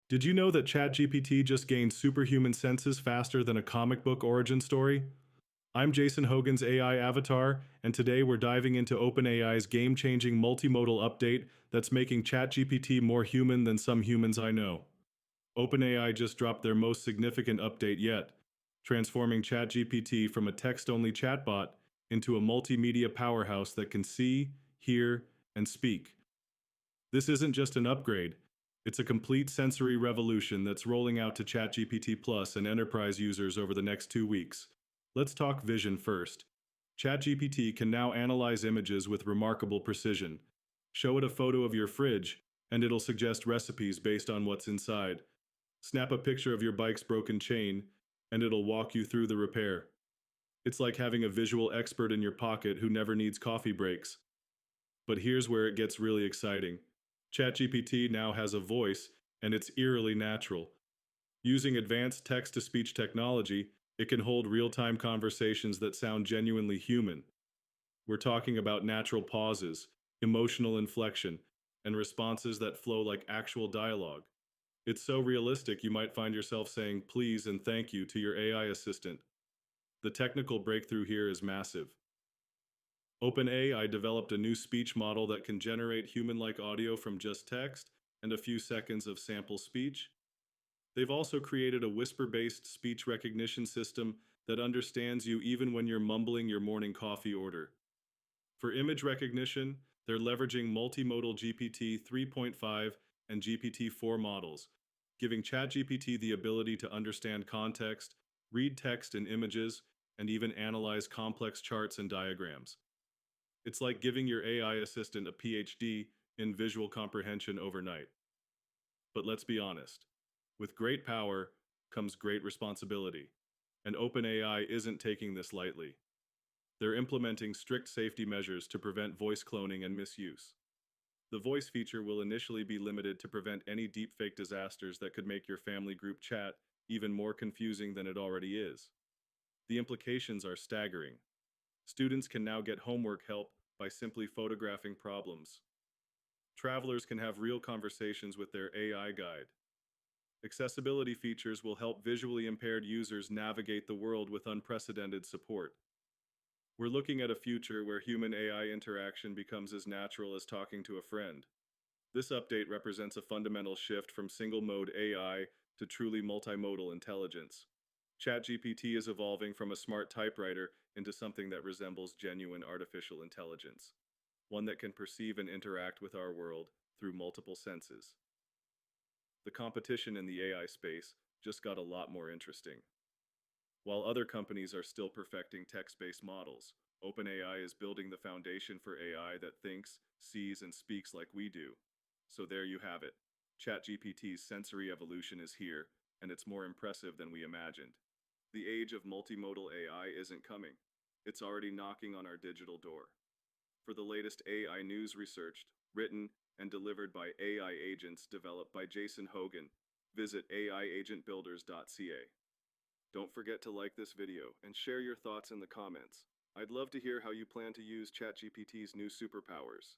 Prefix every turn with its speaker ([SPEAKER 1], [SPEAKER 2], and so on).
[SPEAKER 1] Did you know that ChatGPT just gained superhuman senses faster than a comic book origin story? I'm Jason Hogan's AI avatar, and today we're diving into OpenAI's game changing multimodal update that's making ChatGPT more human than some humans I know. OpenAI just dropped their most significant update yet, transforming ChatGPT from a text only chatbot into a multimedia powerhouse that can see, hear, and speak. This isn't just an upgrade, it's a complete sensory revolution that's rolling out to ChatGPT Plus and enterprise users over the next 2 weeks. Let's talk vision first. ChatGPT can now analyze images with remarkable precision. Show it a photo of your fridge, and it'll suggest recipes based on what's inside. Snap a picture of your bike's broken chain, and it'll walk you through the repair. It's like having a visual expert in your pocket who never needs coffee breaks. But here's where it gets really exciting. ChatGPT now has a voice, and it's eerily natural. Using advanced text to speech technology, it can hold real time conversations that sound genuinely human. We're talking about natural pauses, emotional inflection, and responses that flow like actual dialogue. It's so realistic you might find yourself saying please and thank you to your AI assistant. The technical breakthrough here is massive. OpenAI developed a new speech model that can generate human like audio from just text and a few seconds of sample speech. They've also created a whisper based speech recognition system that understands you even when you're mumbling your morning coffee order. For image recognition, they're leveraging multimodal GPT 3.5 and GPT 4 models, giving ChatGPT the ability to understand context, read text and images, and even analyze complex charts and diagrams. It's like giving your AI assistant a PhD in visual comprehension overnight. But let's be honest, with great power comes great responsibility, and OpenAI isn't taking this lightly. They're implementing strict safety measures to prevent voice cloning and misuse. The voice feature will initially be limited to prevent any deepfake disasters that could make your family group chat even more confusing than it already is. The implications are staggering. Students can now get homework help by simply photographing problems. Travelers can have real conversations with their AI guide. Accessibility features will help visually impaired users navigate the world with unprecedented support. We're looking at a future where human AI interaction becomes as natural as talking to a friend. This update represents a fundamental shift from single mode AI to truly multimodal intelligence. ChatGPT is evolving from a smart typewriter into something that resembles genuine artificial intelligence, one that can perceive and interact with our world through multiple senses. The competition in the AI space just got a lot more interesting. While other companies are still perfecting text based models, OpenAI is building the foundation for AI that thinks, sees, and speaks like we do. So there you have it. ChatGPT's sensory evolution is here, and it's more impressive than we imagined. The age of multimodal AI isn't coming. It's already knocking on our digital door. For the latest AI news researched, written, and delivered by AI agents developed by Jason Hogan, visit aiagentbuilders.ca. Don't forget to like this video and share your thoughts in the comments. I'd love to hear how you plan to use ChatGPT's new superpowers.